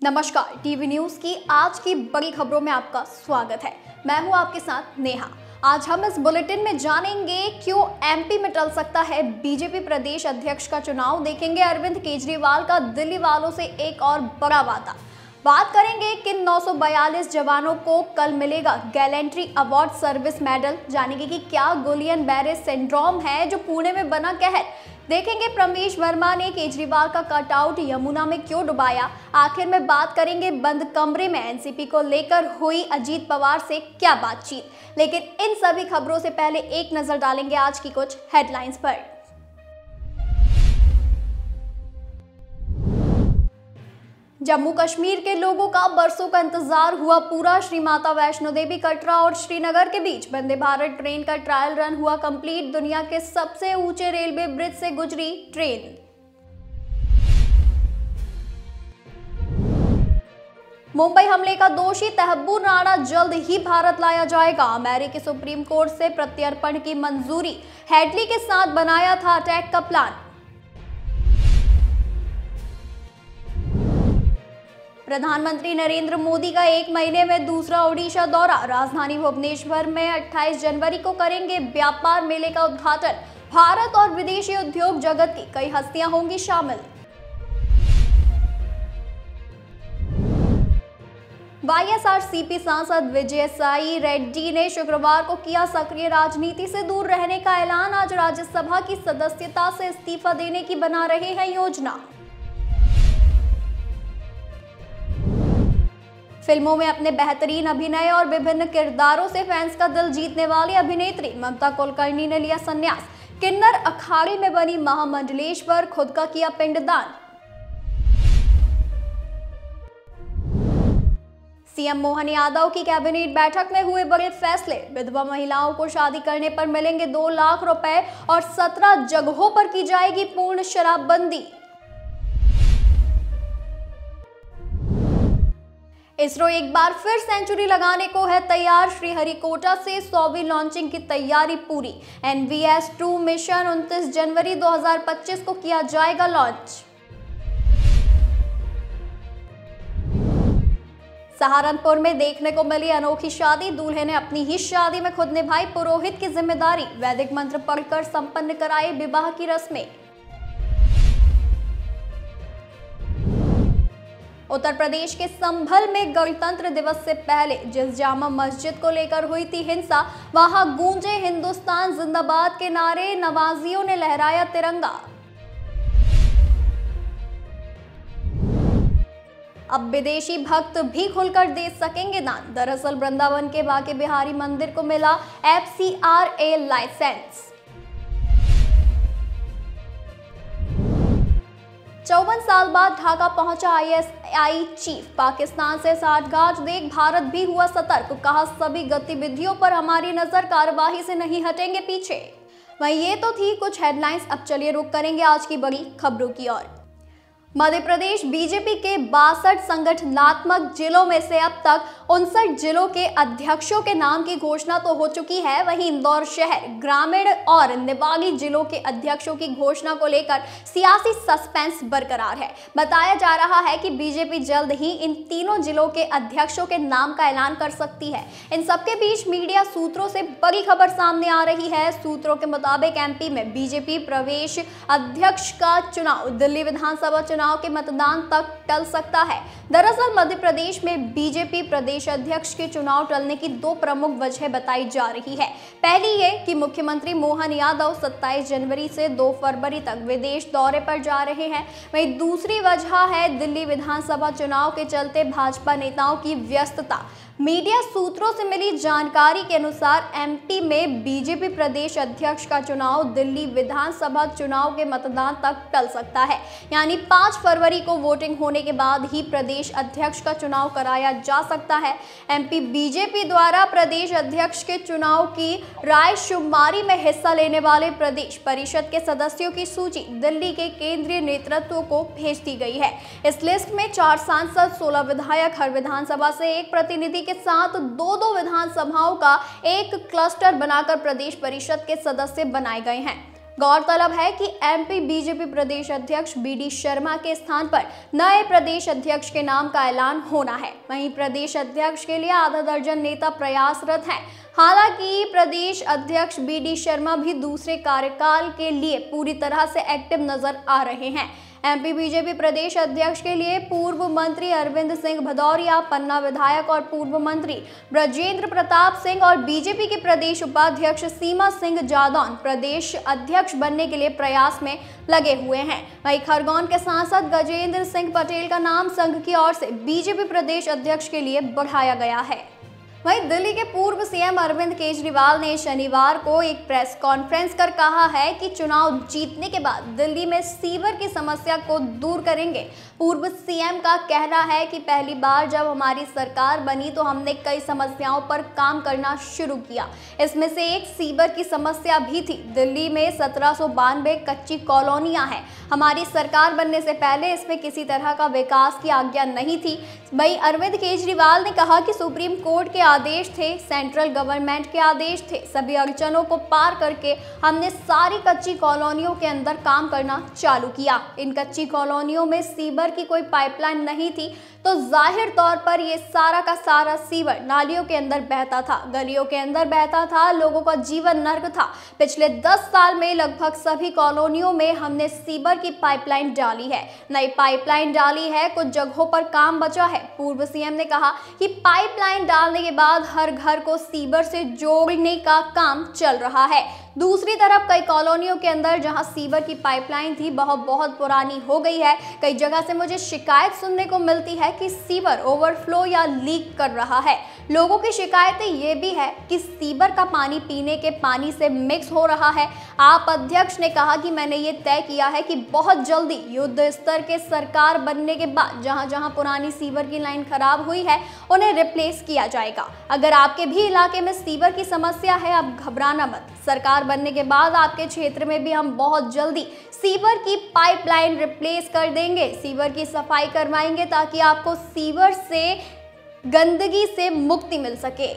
नमस्कार, TV news की आज की बड़ी खबरों में आपका स्वागत है। मैं हूं आपके साथ नेहा। आज हम इस बुलेटिन में जानेंगे क्यों एमपी में टल सकता है बीजेपी प्रदेश अध्यक्ष का चुनाव। देखेंगे अरविंद केजरीवाल का दिल्ली वालों से एक और बड़ा वादा। बात करेंगे किन 942 जवानों को कल मिलेगा गैलेंट्री अवार्ड सर्विस मेडल। जानेंगे कि क्या गुलियन बैरे सिंड्रोम है जो पुणे में बना कहर। देखेंगे प्रमेश वर्मा ने केजरीवाल का कटआउट यमुना में क्यों डुबाया। आखिर में बात करेंगे बंद कमरे में एनसीपी को लेकर हुई अजीत पवार से क्या बातचीत। लेकिन इन सभी खबरों से पहले एक नजर डालेंगे आज की कुछ हेडलाइंस पर। जम्मू कश्मीर के लोगों का बरसों का इंतजार हुआ पूरा। श्री माता वैष्णो देवी कटरा और श्रीनगर के बीच वंदे भारत ट्रेन का ट्रायल रन हुआ कंप्लीट। दुनिया के सबसे ऊंचे रेलवे ब्रिज से गुजरी ट्रेन। मुंबई हमले का दोषी तहब्बूर राणा जल्द ही भारत लाया जाएगा। अमेरिकी सुप्रीम कोर्ट से प्रत्यर्पण की मंजूरी। हेडली के साथ बनाया था अटैक का प्लान। प्रधानमंत्री नरेंद्र मोदी का एक महीने में दूसरा ओडिशा दौरा। राजधानी भुवनेश्वर में 28 जनवरी को करेंगे व्यापार मेले का उद्घाटन। भारत और विदेशी उद्योग जगत की कई हस्तियां होंगी शामिल। वाईएसआरसीपी सांसद विजयसाई रेड्डी ने शुक्रवार को किया सक्रिय राजनीति से दूर रहने का ऐलान। आज राज्यसभा की सदस्यता से इस्तीफा देने की बना रहे हैं योजना। फिल्मों में अपने बेहतरीन अभिनय और विभिन्न किरदारों से फैंस का दिल जीतने वाली अभिनेत्री ममता कुलकर्णी ने लिया संन्यास। किन्नर अखाड़े में बनी महामंडलेश्वर, खुद का किया पिंडदान। सीएम मोहन यादव की कैबिनेट बैठक में हुए बड़े फैसले। विधवा महिलाओं को शादी करने पर मिलेंगे 2 लाख रुपए और 17 जगहों पर की जाएगी पूर्ण शराबबंदी। इसरो एक बार फिर सेंचुरी लगाने को है तैयार। श्रीहरिकोटा से 100वीं लॉन्चिंग की तैयारी पूरी। NVS-2 मिशन 29 जनवरी 2025 को किया जाएगा लॉन्च। सहारनपुर में देखने को मिली अनोखी शादी। दूल्हे ने अपनी ही शादी में खुद निभाई पुरोहित की जिम्मेदारी। वैदिक मंत्र पढ़कर संपन्न कराई विवाह की रस्में। उत्तर प्रदेश के संभल में गणतंत्र दिवस से पहले जिस जामा मस्जिद को लेकर हुई थी हिंसा, वहां गूंजे हिंदुस्तान जिंदाबाद के नारे। नवाजियों ने लहराया तिरंगा। अब विदेशी भक्त भी खुलकर दे सकेंगे दान। दरअसल वृंदावन के बांके बिहारी मंदिर को मिला FCRA लाइसेंस। 54 साल बाद ढाका पहुंचा ISI चीफ। पाकिस्तान से साठगांठ देख भारत भी हुआ सतर्क। कहा सभी गतिविधियों पर हमारी नजर, कार्यवाही से नहीं हटेंगे पीछे। वहीं ये तो थी कुछ हेडलाइंस। अब चलिए रुक करेंगे आज की बड़ी खबरों की ओर। मध्य प्रदेश बीजेपी के 62 संगठनात्मक जिलों में से अब तक 59 जिलों के अध्यक्षों के नाम की घोषणा तो हो चुकी है। वहीं इंदौर शहर, ग्रामीण और निवाड़ी जिलों के अध्यक्षों की घोषणा को लेकर सियासी सस्पेंस बरकरार है। बताया जा रहा है कि बीजेपी जल्द ही इन तीनों जिलों के अध्यक्षों के नाम का ऐलान कर सकती है। इन सबके बीच मीडिया सूत्रों से बड़ी खबर सामने आ रही है। सूत्रों के मुताबिक MP में बीजेपी प्रदेश अध्यक्ष का चुनाव दिल्ली विधानसभा चुनाव के मतदान तक टल सकता है। दरअसल मध्य प्रदेश में बीजेपी प्रदेश अध्यक्ष के चुनाव टलने की 2 प्रमुख वजह बताई जा रही है। पहली ये कि मुख्यमंत्री मोहन यादव 27 जनवरी से 2 फरवरी तक विदेश दौरे पर जा रहे हैं। वहीं दूसरी वजह है दिल्ली विधानसभा चुनाव के चलते भाजपा नेताओं की व्यस्तता। मीडिया सूत्रों से मिली जानकारी के अनुसार MP में बीजेपी प्रदेश अध्यक्ष का चुनाव दिल्ली विधानसभा चुनाव के मतदान तक टल सकता है। यानी 5 फरवरी को वोटिंग होने के बाद ही प्रदेश अध्यक्ष का चुनाव कराया जा सकता है। MP बीजेपी द्वारा प्रदेश अध्यक्ष के चुनाव की रायशुमारी में हिस्सा लेने वाले प्रदेश परिषद के सदस्यों की सूची दिल्ली के केंद्रीय नेतृत्व को भेज दी गई है। इस लिस्ट में 4 सांसद, 16 विधायक, हर विधानसभा से 1 प्रतिनिधि के साथ 2-2 विधानसभाओं का एक क्लस्टर बनाकर प्रदेश परिषद के सदस्य बनाए गए हैं। गौरतलब है कि एमपी बीजेपी प्रदेश अध्यक्ष बीडी शर्मा के स्थान पर नए प्रदेश अध्यक्ष के नाम का ऐलान होना है। वहीं प्रदेश अध्यक्ष के लिए आधा दर्जन नेता प्रयासरत हैं। हालांकि प्रदेश अध्यक्ष बीडी शर्मा भी दूसरे कार्यकाल के लिए पूरी तरह से एक्टिव नजर आ रहे हैं। एमपी बीजेपी प्रदेश अध्यक्ष के लिए पूर्व मंत्री अरविंद सिंह भदौरिया, पन्ना विधायक और पूर्व मंत्री ब्रजेंद्र प्रताप सिंह और बीजेपी के प्रदेश उपाध्यक्ष सीमा सिंह जादौन प्रदेश अध्यक्ष बनने के लिए प्रयास में लगे हुए हैं। वहीं खरगोन के सांसद गजेंद्र सिंह पटेल का नाम संघ की ओर से बीजेपी प्रदेश अध्यक्ष के लिए बढ़ाया गया है। वहीं दिल्ली के पूर्व सीएम अरविंद केजरीवाल ने शनिवार को एक प्रेस कॉन्फ्रेंस कर कहा है कि चुनाव जीतने के बाद दिल्ली में सीवर की समस्या को दूर करेंगे। पूर्व सीएम का कहना है कि पहली बार जब हमारी सरकार बनी तो हमने कई समस्याओं पर काम करना शुरू किया। इसमें से एक सीवर की समस्या भी थी। दिल्ली में 1792 कच्ची कॉलोनियां हैं। हमारी सरकार बनने से पहले इसमें किसी तरह का विकास की आज्ञा नहीं थी। वहीं अरविंद केजरीवाल ने कहा कि सुप्रीम कोर्ट के आदेश थे, सेंट्रल गवर्नमेंट के आदेश थे, सभी अड़चनों को पार करके हमने सारी कच्ची कॉलोनियों के अंदर काम करना चालू किया। इन कच्ची कॉलोनियों में सीवर की कोई पाइपलाइन नहीं थी, तो जाहिर तौर पर ये सारा का सारा सीवर नालियों के अंदर बहता था, गलियों के अंदर बहता था, लोगों का जीवन नर्क था। पिछले 10 साल में लगभग सभी कॉलोनियों में हमने सीवर की पाइपलाइन डाली है, नई पाइपलाइन डाली है, कुछ जगहों पर काम बचा है। पूर्व सीएम ने कहा कि पाइपलाइन डालने के बाद हर घर को सीवर से जोड़ने का काम चल रहा है। दूसरी तरफ कई कॉलोनियों के अंदर जहां सीवर की पाइपलाइन थी बहुत पुरानी हो गई है। कई जगह से मुझे शिकायत सुनने को मिलती है कि सीवर ओवरफ्लो या लीक कर रहा है। लोगों की शिकायतें ये भी है कि सीवर का पानी पीने के पानी से मिक्स हो रहा है। आप अध्यक्ष ने कहा कि मैंने ये तय किया है कि बहुत जल्दी युद्ध स्तर के सरकार बनने के बाद जहां जहां पुरानी सीवर की लाइन खराब हुई है उन्हें रिप्लेस किया जाएगा। अगर आपके भी इलाके में सीवर की समस्या है, आप घबराना मत। सरकार बनने के बाद आपके क्षेत्र में भी हम बहुत जल्दी सीवर की पाइपलाइन रिप्लेस कर देंगे, सीवर की सफाई करवाएंगे ताकि आपको सीवर से गंदगी से मुक्ति मिल सके।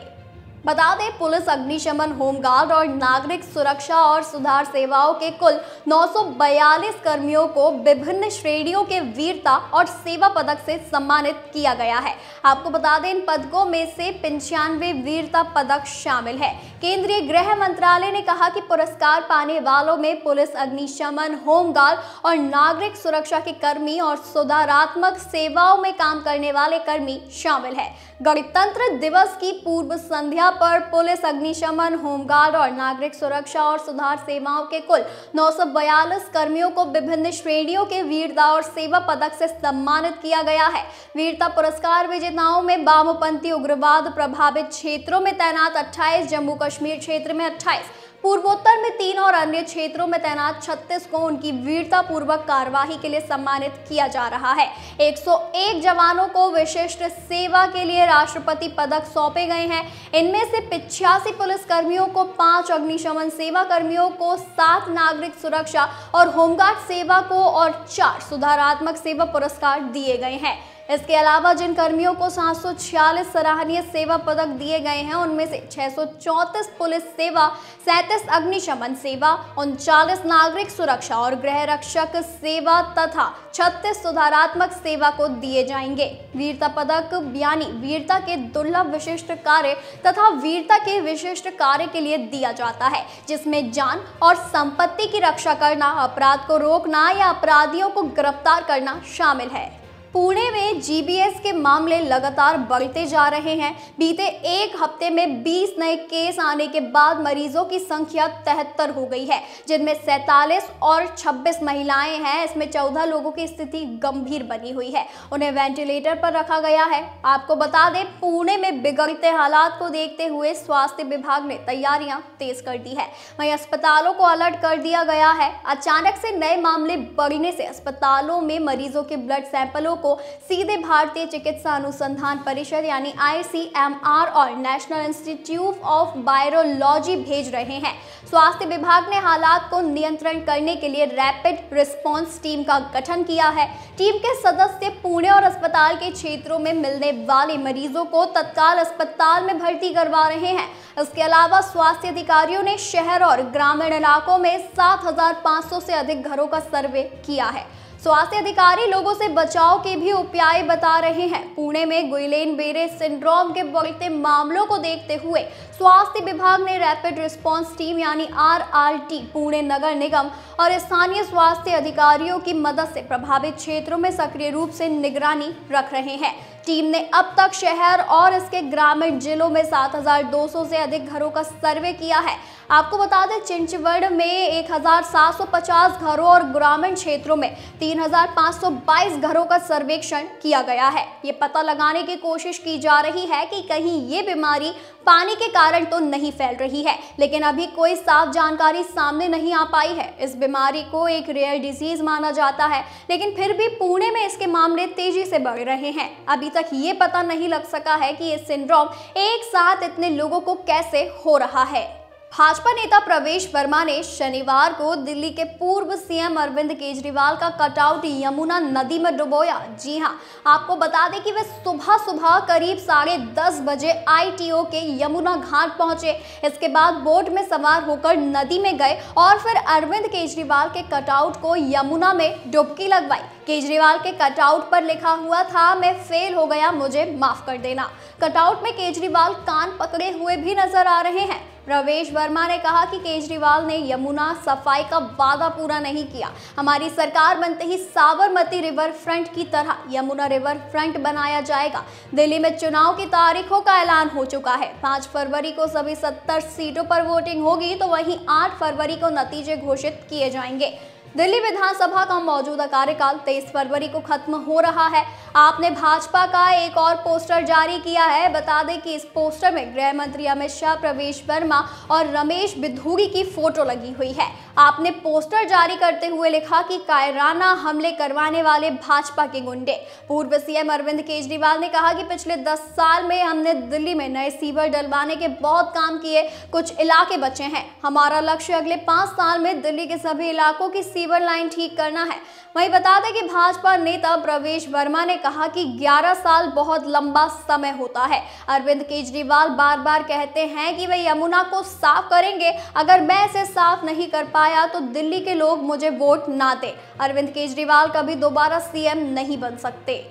बता दें, पुलिस, अग्निशमन, होमगार्ड और नागरिक सुरक्षा और सुधार सेवाओं के कुल 942 कर्मियों को विभिन्न श्रेणियों के वीरता और सेवा पदक से सम्मानित किया गया है। आपको बता दें, इन पदकों में से 95 वीरता पदक शामिल है। केंद्रीय गृह मंत्रालय ने कहा कि पुरस्कार पाने वालों में पुलिस, अग्निशमन, होमगार्ड और नागरिक सुरक्षा के कर्मी और सुधारात्मक सेवाओं में काम करने वाले कर्मी शामिल है। गणतंत्र दिवस की पूर्व संध्या पर पुलिस, अग्निशमन, होमगार्ड और नागरिक सुरक्षा और सुधार सेवाओं के कुल 942 कर्मियों को विभिन्न श्रेणियों के वीरता और सेवा पदक से सम्मानित किया गया है। वीरता पुरस्कार विजेताओं में वामपंथी उग्रवाद प्रभावित क्षेत्रों में तैनात 28, जम्मू कश्मीर क्षेत्र में 28, पूर्वोत्तर में 3 और अन्य क्षेत्रों में तैनात 36 को उनकी वीरता पूर्वक कार्यवाही के लिए सम्मानित किया जा रहा है। 101 जवानों को विशिष्ट सेवा के लिए राष्ट्रपति पदक सौंपे गए हैं। इनमें से 85 पुलिस कर्मियों को, 5 अग्निशमन सेवा कर्मियों को, 7 नागरिक सुरक्षा और होमगार्ड सेवा को और 4 सुधारात्मक सेवा पुरस्कार दिए गए हैं। इसके अलावा जिन कर्मियों को 746 सराहनीय सेवा पदक दिए गए हैं उनमें से 634 पुलिस सेवा, 37 अग्निशमन सेवा, 39 नागरिक सुरक्षा और गृह रक्षक सेवा तथा 36 सुधारात्मक सेवा को दिए जाएंगे। वीरता पदक यानी वीरता के दुर्लभ विशिष्ट कार्य तथा वीरता के विशिष्ट कार्य के लिए दिया जाता है, जिसमें जान और संपत्ति की रक्षा करना, अपराध को रोकना या अपराधियों को गिरफ्तार करना शामिल है। पुणे में जीबीएस के मामले लगातार बढ़ते जा रहे हैं। बीते एक हफ्ते में 20 नए केस आने के बाद मरीजों की संख्या 73 हो गई है, जिनमें 47 और 26 महिलाएं हैं। इसमें 14 लोगों की स्थिति गंभीर बनी हुई है, उन्हें वेंटिलेटर पर रखा गया है। आपको बता दें, पुणे में बिगड़ते हालात को देखते हुए स्वास्थ्य विभाग ने तैयारियां तेज कर दी है। वहीं अस्पतालों को अलर्ट कर दिया गया है। अचानक से नए मामले बढ़ने से अस्पतालों में मरीजों के ब्लड सैंपलों को सीधे भारतीय चिकित्सा चिकित्सा अनुसंधान परिषद यानी ICMR और नेशनल इंस्टीट्यूट ऑफ वायरोलॉजी भेज रहे हैं। स्वास्थ्य विभाग ने हालात को नियंत्रण करने के लिए रैपिड रिस्पांस टीम का गठन किया है। टीम के सदस्य पुणे और अस्पताल के क्षेत्रों में मिलने वाले मरीजों को तत्काल अस्पताल में भर्ती करवा रहे हैं। इसके अलावा स्वास्थ्य अधिकारियों ने शहर और ग्रामीण इलाकों में 7,500 से अधिक घरों का सर्वे किया है। स्वास्थ्य अधिकारी लोगों से बचाव के भी उपाय बता रहे हैं। पुणे में गुइलेन बेरे सिंड्रोम के बढ़ते मामलों को देखते हुए स्वास्थ्य विभाग ने रैपिड रिस्पांस टीम यानी RRT पुणे नगर निगम और स्थानीय स्वास्थ्य अधिकारियों की मदद से प्रभावित क्षेत्रों में सक्रिय रूप से निगरानी रख रहे हैं। टीम ने अब तक शहर और इसके ग्रामीण जिलों में 7,200 से अधिक घरों का सर्वे किया है। आपको बता दें, चिंचवड़ में 1,750 घरों और ग्रामीण क्षेत्रों में 3,522 घरों का सर्वेक्षण किया गया है। ये पता लगाने की कोशिश की जा रही है कि कहीं ये बीमारी पानी के कारण तो नहीं फैल रही है, लेकिन अभी कोई साफ जानकारी सामने नहीं आ पाई है। इस बीमारी को एक रेयर डिजीज माना जाता है, लेकिन फिर भी पुणे में इसके मामले तेजी से बढ़ रहे हैं। अभी तक ये पता नहीं लग सका है कि ये सिंड्रोम एक साथ इतने लोगों को कैसे हो रहा है। भाजपा नेता प्रवेश वर्मा ने शनिवार को दिल्ली के पूर्व CM अरविंद केजरीवाल का कटआउट यमुना नदी में डुबोया। जी हां, आपको बता दें कि वे सुबह सुबह करीब 10:30 बजे ITO के यमुना घाट पहुंचे। इसके बाद बोट में सवार होकर नदी में गए और फिर अरविंद केजरीवाल के कटआउट को यमुना में डुबकी लगवाई। केजरीवाल के कटआउट पर लिखा हुआ था, मैं फेल हो गया, मुझे माफ कर देना। कटआउट में केजरीवाल कान पकड़े हुए भी नजर आ रहे हैं। प्रवेश वर्मा ने कहा कि केजरीवाल ने यमुना सफाई का वादा पूरा नहीं किया। हमारी सरकार बनते ही साबरमती रिवर फ्रंट की तरह यमुना रिवर फ्रंट बनाया जाएगा। दिल्ली में चुनाव की तारीखों का ऐलान हो चुका है। 5 फरवरी को सभी 70 सीटों पर वोटिंग होगी, तो वहीं 8 फरवरी को नतीजे घोषित किए जाएंगे। दिल्ली विधानसभा का मौजूदा कार्यकाल 23 फरवरी को खत्म हो रहा है। आपने भाजपा का एक और पोस्टर जारी किया है। बता दें कि इस पोस्टर में गृह मंत्री अमित शाह, प्रवेश वर्मा और रमेश बिधूरी की फोटो लगी हुई है। आपने पोस्टर जारी करते हुए लिखा कि कायराना हमले करवाने वाले भाजपा के गुंडे। पूर्व CM अरविंद केजरीवाल ने कहा कि पिछले 10 साल में हमने दिल्ली में नए सीवर डलवाने के बहुत काम किए, कुछ इलाके बचे हैं। हमारा लक्ष्य अगले 5 साल में दिल्ली के सभी इलाकों की सीवर लाइन ठीक करना है। वहीं बता दें कि भाजपा नेता प्रवेश वर्मा ने कहा कि 11 साल बहुत लंबा समय होता है। अरविंद केजरीवाल बार बार कहते हैं कि वे यमुना को साफ करेंगे। अगर मैं इसे साफ नहीं कर पाया तो दिल्ली के लोग मुझे वोट ना दें। अरविंद केजरीवाल कभी दोबारा CM नहीं बन सकते।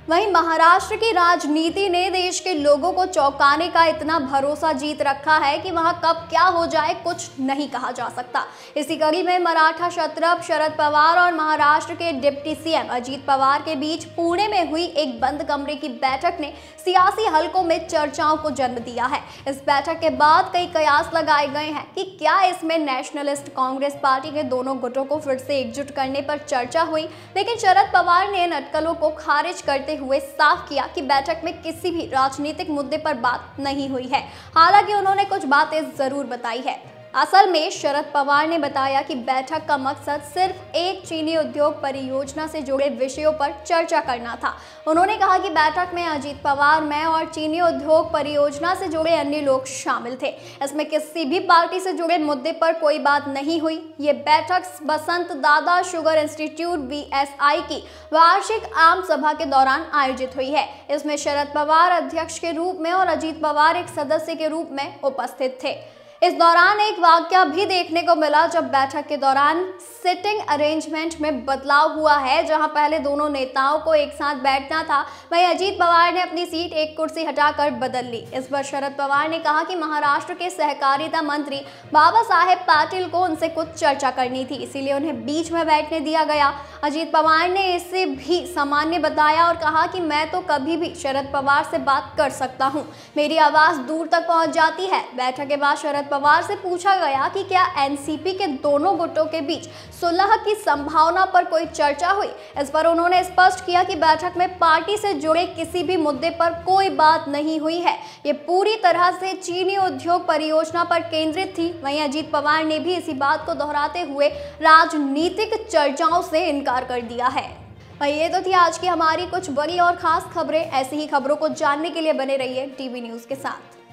वहीं महाराष्ट्र की राजनीति ने देश के लोगों को चौंकाने का इतना भरोसा जीत रखा है कि वहां कब क्या हो जाए कुछ नहीं कहा जा सकता। इसी कड़ी में मराठा क्षत्रप शरद पवार और महाराष्ट्र के डिप्टी CM अजीत पवार के बीच पुणे में हुई एक बंद कमरे की बैठक ने सियासी हलकों में चर्चाओं को जन्म दिया है। इस बैठक के बाद कई कयास लगाए गए हैं कि क्या इसमें नेशनलिस्ट कांग्रेस पार्टी के दोनों गुटों को फिर से एकजुट करने पर चर्चा हुई, लेकिन शरद पवार ने इन अटकलों को खारिज करते हुए साफ किया कि बैठक में किसी भी राजनीतिक मुद्दे पर बात नहीं हुई है। हालांकि उन्होंने कुछ बातें जरूर बताई है। असल में शरद पवार ने बताया कि बैठक का मकसद सिर्फ एक चीनी उद्योग परियोजना से जुड़े विषयों पर चर्चा करना था। उन्होंने कहा कि बैठक में अजीत पवार, मैं और चीनी उद्योग परियोजना से जुड़े अन्य लोग शामिल थे। इसमें किसी भी पार्टी से जुड़े मुद्दे पर कोई बात नहीं हुई। ये बैठक बसंत दादा शुगर इंस्टीट्यूट BSI की वार्षिक आम सभा के दौरान आयोजित हुई है। इसमें शरद पवार अध्यक्ष के रूप में और अजीत पवार एक सदस्य के रूप में उपस्थित थे। इस दौरान एक वाकया भी देखने को मिला जब बैठक के दौरान सिटिंग अरेंजमेंट में बदलाव हुआ है। जहां पहले दोनों नेताओं को एक साथ बैठना था, वहीं अजीत पवार ने अपनी सीट एक कुर्सी हटाकर बदल ली। इस पर शरद पवार ने कहा कि महाराष्ट्र के सहकारिता मंत्री बाबा साहेब पाटिल को उनसे कुछ चर्चा करनी थी, इसीलिए उन्हें बीच में बैठने दिया गया। अजीत पवार ने इसे भी सामान्य बताया और कहा कि मैं तो कभी भी शरद पवार से बात कर सकता हूं, मेरी आवाज दूर तक पहुंच जाती है। बैठक के बाद शरद पवार से पूछा गया कि क्या एनसीपी के दोनों गुटों के बीच सुलह की संभावना पर कोई चर्चा हुई। इस पर उन्होंने स्पष्ट किया कि बैठक में पार्टी से जुड़े किसी भी मुद्दे पर कोई बात नहीं हुई है, ये पूरी तरह से चीनी उद्योग परियोजना पर केंद्रित थी। वहीं अजीत पवार ने भी इसी बात को दोहराते हुए राजनीतिक चर्चाओं से इनकार कर दिया है। भाई ये तो थी आज की हमारी कुछ बड़ी और खास खबरें। ऐसी ही खबरों को जानने के लिए बने रहिए टीवी न्यूज़ के साथ।